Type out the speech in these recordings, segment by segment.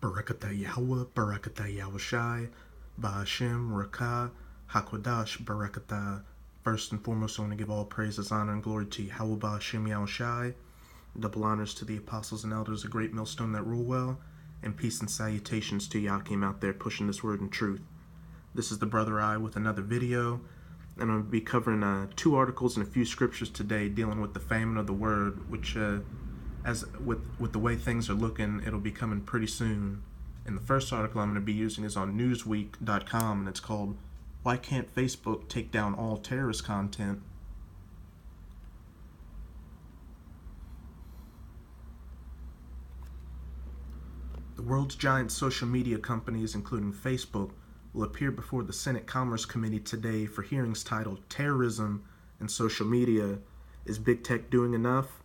Barakata Yahweh, Barakata Yahushai, Ba'ashem, Rakah, Hakwadash, Barakata. First and foremost, I want to give all praises, honor, and glory to Yahweh, Ba'ashem, Yahushai. Double honors to the apostles and elders, a great millstone that rule well, and peace and salutations to Yakim out there pushing this word in truth. This is the Brother I with another video, and I'm going to be covering 2 articles and a few scriptures today dealing with the famine of the word, which as with the way things are looking, it'll be coming pretty soon. And the first article I'm going to be using is on newsweek.com, and it's called "Why Can't Facebook Take Down All Terrorist Content?" The world's giant social media companies, including Facebook, will appear before the Senate Commerce Committee today for hearings titled "Terrorism and Social Media: Is Big Tech Doing Enough?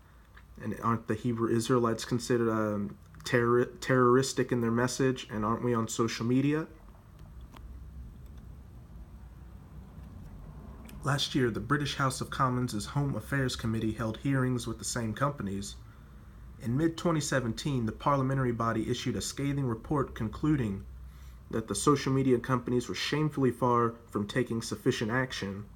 And aren't the Hebrew Israelites considered terroristic in their message? And aren't we on social media?" Last year, the British House of Commons' Home Affairs Committee held hearings with the same companies. In mid-2017, the parliamentary body issued a scathing report concluding that the social media companies were shamefully far from taking sufficient action.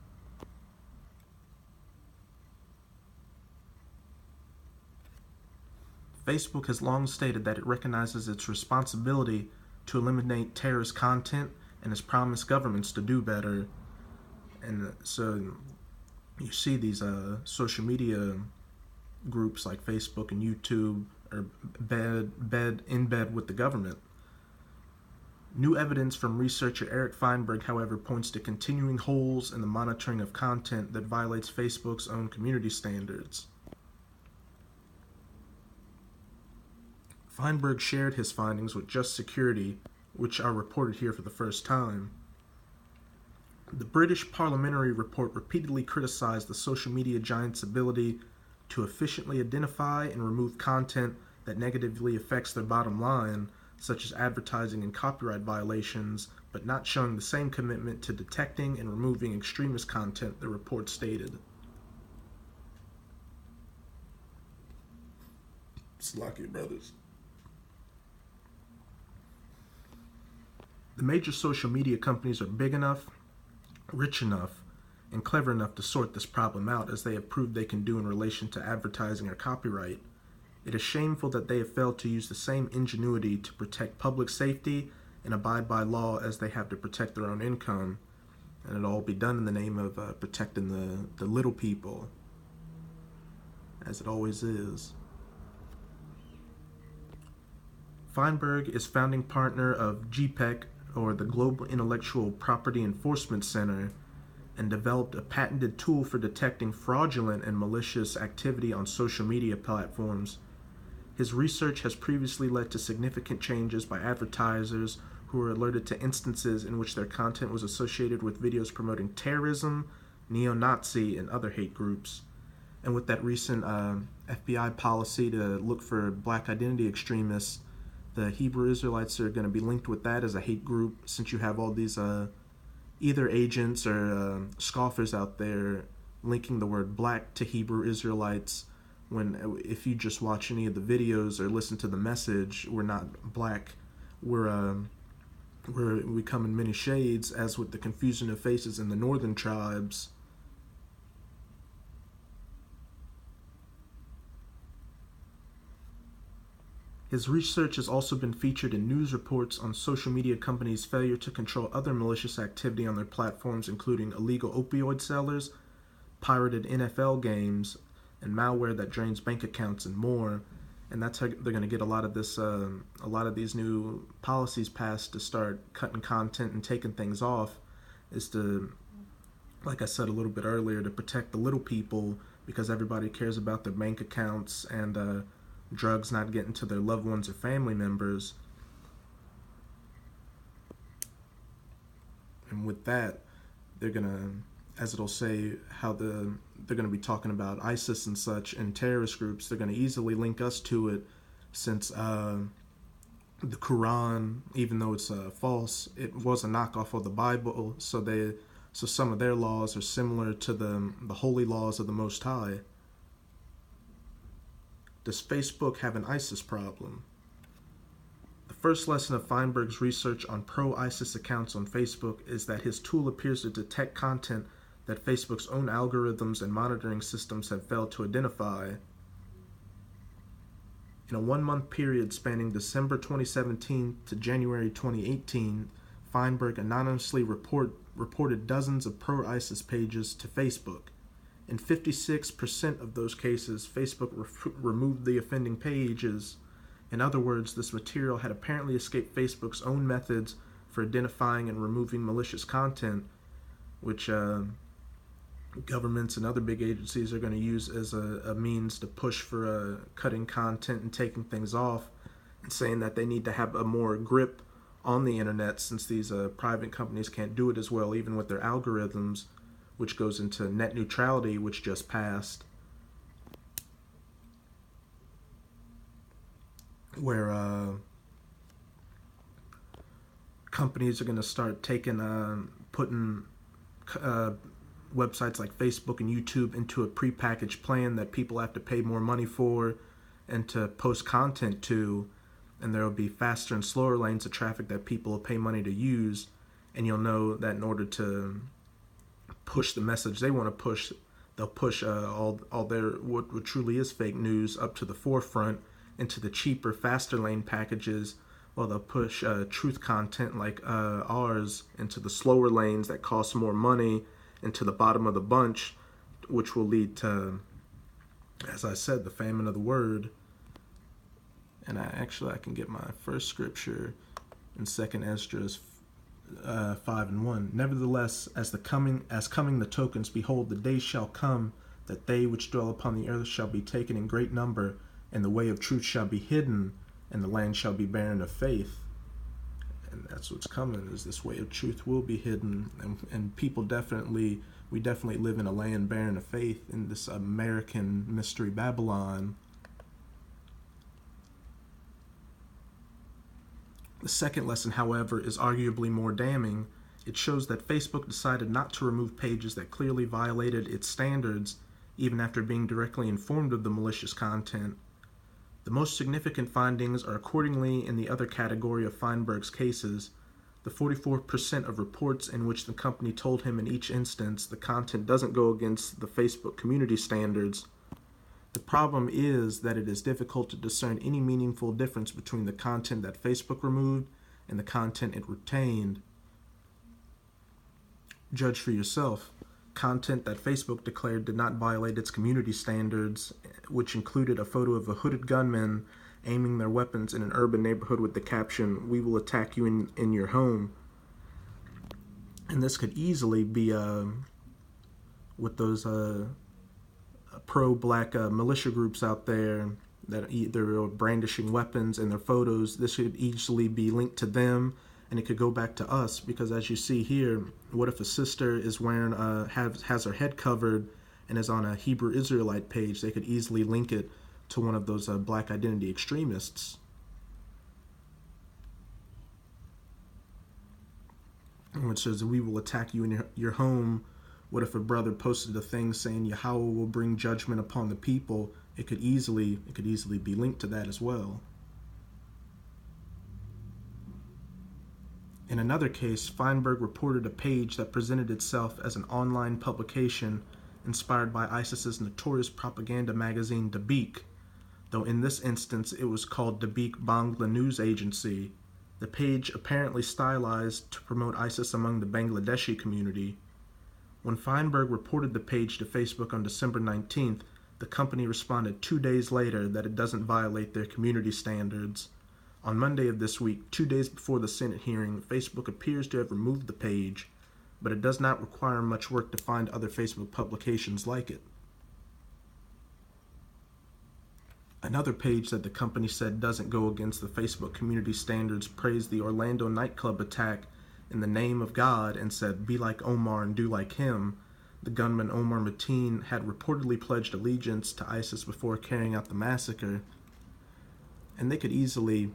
Facebook has long stated that it recognizes its responsibility to eliminate terrorist content and has promised governments to do better. And so you see these social media groups like Facebook and YouTube are in bed with the government. New evidence from researcher Eric Feinberg, however, points to continuing holes in the monitoring of content that violates Facebook's own community standards. Feinberg shared his findings with Just Security, which are reported here for the first time. The British parliamentary report repeatedly criticized the social media giant's ability to efficiently identify and remove content that negatively affects their bottom line, such as advertising and copyright violations, but not showing the same commitment to detecting and removing extremist content, the report stated. Slacky brothers. The major social media companies are big enough, rich enough, and clever enough to sort this problem out, as they have proved they can do in relation to advertising or copyright. It is shameful that they have failed to use the same ingenuity to protect public safety and abide by law as they have to protect their own income, and it'll all be done in the name of protecting the little people, as it always is. Feinberg is founding partner of GPEC, or the Global Intellectual Property Enforcement Center, and developed a patented tool for detecting fraudulent and malicious activity on social media platforms. His research has previously led to significant changes by advertisers who were alerted to instances in which their content was associated with videos promoting terrorism, neo-Nazi, and other hate groups. And with that recent FBI policy to look for black identity extremists, the Hebrew Israelites are going to be linked with that as a hate group, since you have all these either agents or scoffers out there linking the word black to Hebrew Israelites, when if you just watch any of the videos or listen to the message, we're not black. We come in many shades, as with the confusion of faces in the northern tribes. His research has also been featured in news reports on social media companies' failure to control other malicious activity on their platforms, including illegal opioid sellers, pirated NFL games, and malware that drains bank accounts, and more. And that's how they're going to get a lot of these new policies passed to start cutting content and taking things off, is to, like I said a little bit earlier, to protect the little people, because everybody cares about their bank accounts and drugs not getting to their loved ones or family members. And with that, they're gonna, as it'll say, they're gonna be talking about ISIS and such and terrorist groups. They're gonna easily link us to it, since the Quran, even though it's false, it was a knockoff of the Bible. So some of their laws are similar to the holy laws of the Most High. Does Facebook have an ISIS problem? The First lesson of Feinberg's research on pro-ISIS accounts on Facebook is that his tool appears to detect content that Facebook's own algorithms and monitoring systems have failed to identify. In a one-month period spanning December 2017 to January 2018, Feinberg anonymously reported dozens of pro-ISIS pages to Facebook. In 56% of those cases, Facebook removed the offending pages. In other words, this material had apparently escaped Facebook's own methods for identifying and removing malicious content, which governments and other big agencies are going to use as a means to push for cutting content and taking things off, and saying that they need to have a more grip on the internet since these private companies can't do it as well, even with their algorithms, which goes into net neutrality, which just passed, where companies are going to start putting websites like Facebook and YouTube into a prepackaged plan that people have to pay more money for and to post content to, and there will be faster and slower lanes of traffic that people will pay money to use, and you'll know that in order to push the message they want to push, they'll push all their what truly is fake news up to the forefront into the cheaper, faster lane packages, while they'll push truth content like ours into the slower lanes that cost more money, into the bottom of the bunch, which will lead to, as I said, the famine of the word. And I can get my first scripture in 2 Esdras 5:1. Nevertheless, as coming the tokens, behold, the day shall come that they which dwell upon the earth shall be taken in great number, and the way of truth shall be hidden, and the land shall be barren of faith. And that's what's coming, is this way of truth will be hidden, and we definitely live in a land barren of faith in this American mystery Babylon. The second lesson, however, is arguably more damning. It shows that Facebook decided not to remove pages that clearly violated its standards, even after being directly informed of the malicious content. The most significant findings are accordingly in the other category of Feinberg's cases, the 44% of reports in which the company told him in each instance the content doesn't go against the Facebook community standards. The problem is that it is difficult to discern any meaningful difference between the content that Facebook removed and the content it retained. Judge for yourself. Content that Facebook declared did not violate its community standards, which included a photo of a hooded gunman aiming their weapons in an urban neighborhood with the caption, "We will attack you in your home." And this could easily be with those pro-black militia groups out there that either are brandishing weapons in their photos. This could easily be linked to them, and it could go back to us, because as you see here, what if a sister is wearing has her head covered and is on a Hebrew Israelite page? They could easily link it to one of those black identity extremists. Which says, "We will attack you in your home." What if a brother posted a thing saying Yahweh will bring judgment upon the people? It could easily be linked to that as well. In another case, Feinberg reported a page that presented itself as an online publication inspired by ISIS's notorious propaganda magazine Dabiq, though in this instance it was called Dabiq Bangla News Agency. The page apparently stylized to promote ISIS among the Bangladeshi community. When Feinberg reported the page to Facebook on December 19th, the company responded 2 days later that it doesn't violate their community standards. On Monday of this week, 2 days before the Senate hearing, Facebook appears to have removed the page, but it does not require much work to find other Facebook publications like it. Another page that the company said doesn't go against the Facebook community standards praised the Orlando nightclub attack in the name of God and said, "Be like Omar and do like him." The gunman Omar Mateen had reportedly pledged allegiance to ISIS before carrying out the massacre. And they could easily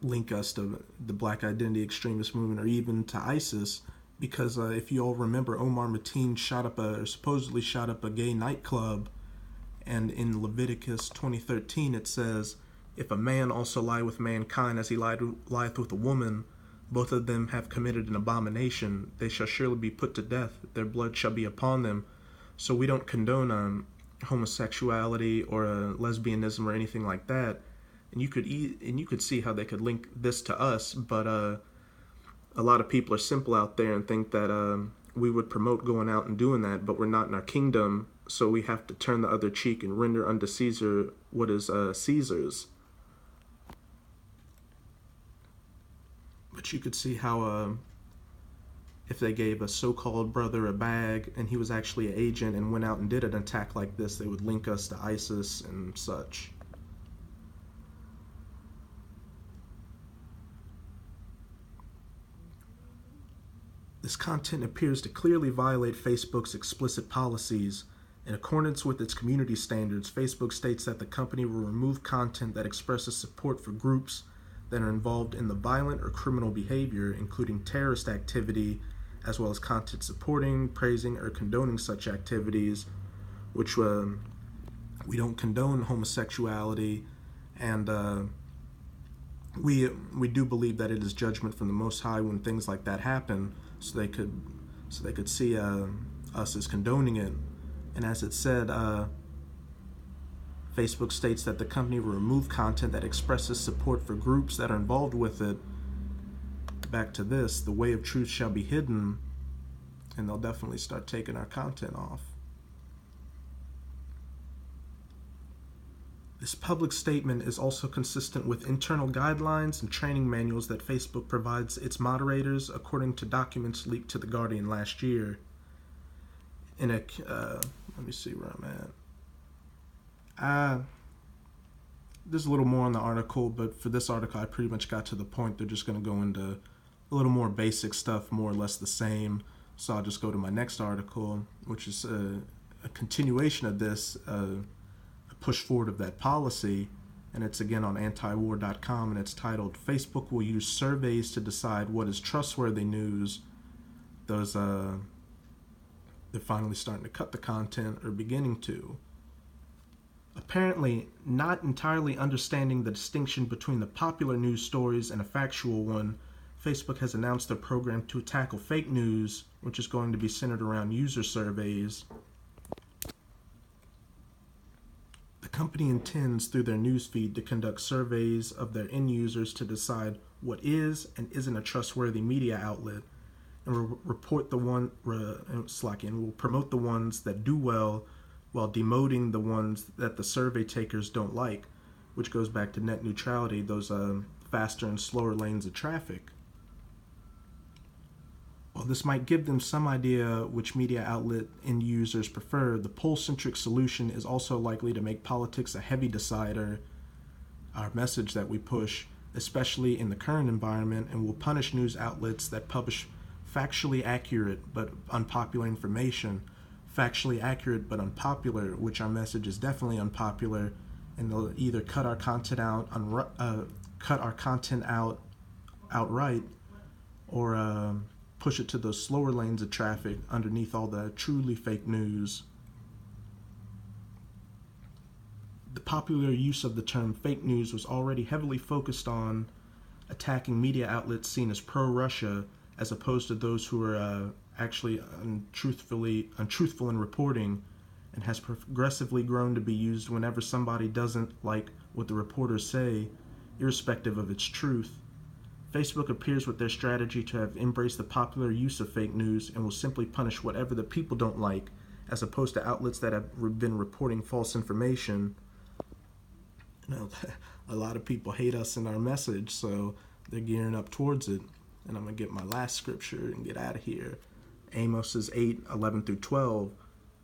link us to the Black Identity Extremist Movement or even to ISIS, because if you all remember, Omar Mateen supposedly shot up a gay nightclub, and in Leviticus 20:13 it says, If a man also lie with mankind as he lieth with a woman, both of them have committed an abomination. They shall surely be put to death. Their blood shall be upon them. So we don't condone homosexuality or lesbianism or anything like that. And you could see how they could link this to us, but a lot of people are simple out there and think that we would promote going out and doing that, but we're not in our kingdom, so we have to turn the other cheek and render unto Caesar what is Caesar's. But you could see how if they gave a so-called brother a bag and he was actually an agent and went out and did an attack like this, they would link us to ISIS and such. This content appears to clearly violate Facebook's explicit policies. In accordance with its community standards, Facebook states that the company will remove content that expresses support for groups that are involved in the violent or criminal behavior, including terrorist activity, as well as content supporting, praising, or condoning such activities, which we don't condone homosexuality, and we do believe that it is judgment from the Most High when things like that happen, so they could see us as condoning it. And as it said, Facebook states that the company will remove content that expresses support for groups that are involved with it. Back to this, the way of truth shall be hidden, and they'll definitely start taking our content off. This public statement is also consistent with internal guidelines and training manuals that Facebook provides its moderators, according to documents leaked to The Guardian last year. In a, let me see where I'm at. There's a little more on the article, but for this article, I pretty much got to the point. They're just going to go into a little more basic stuff, more or less the same. So I'll just go to my next article, which is a continuation of this, a push forward of that policy. And it's again on antiwar.com, and it's titled, Facebook will use surveys to decide what is trustworthy news. Those, they're finally starting to cut the content, or beginning to. Apparently, not entirely understanding the distinction between the popular news stories and a factual one, Facebook has announced their program to tackle fake news, which is going to be centered around user surveys. The company intends, through their newsfeed, to conduct surveys of their end users to decide what is and isn't a trustworthy media outlet, and will promote the ones that do well, while demoting the ones that the survey takers don't like, which goes back to net neutrality, those faster and slower lanes of traffic. While this might give them some idea which media outlet end users prefer, the poll-centric solution is also likely to make politics a heavy decider, our message that we push, especially in the current environment, and will punish news outlets that publish factually accurate but unpopular information. Factually accurate but unpopular, which our message is definitely unpopular, and they'll either cut our content out outright, or push it to those slower lanes of traffic underneath all the truly fake news. The popular use of the term fake news was already heavily focused on attacking media outlets seen as pro-Russia, as opposed to those who are actually untruthful in reporting, and has progressively grown to be used whenever somebody doesn't like what the reporters say, irrespective of its truth. Facebook appears with their strategy to have embraced the popular use of fake news and will simply punish whatever the people don't like, as opposed to outlets that have been reporting false information. You know, a lot of people hate us and our message, so they're gearing up towards it. And I'm going to get my last scripture and get out of here. Amos 8:11-12.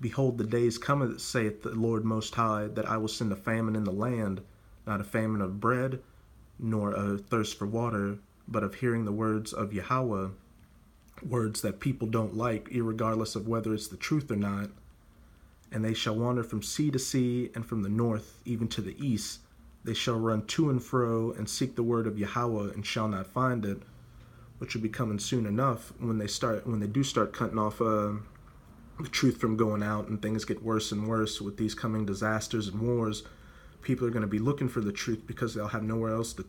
Behold, the days cometh, saith the Lord Most High, that I will send a famine in the land, not a famine of bread, nor a thirst for water, but of hearing the words of Yahweh, words that people don't like, irregardless of whether it's the truth or not. And they shall wander from sea to sea, and from the north even to the east. They shall run to and fro, and seek the word of Yahweh, and shall not find it, which will be coming soon enough when they do start cutting off the truth from going out, and things get worse and worse with these coming disasters and wars. People are going to be looking for the truth because they'll have nowhere else to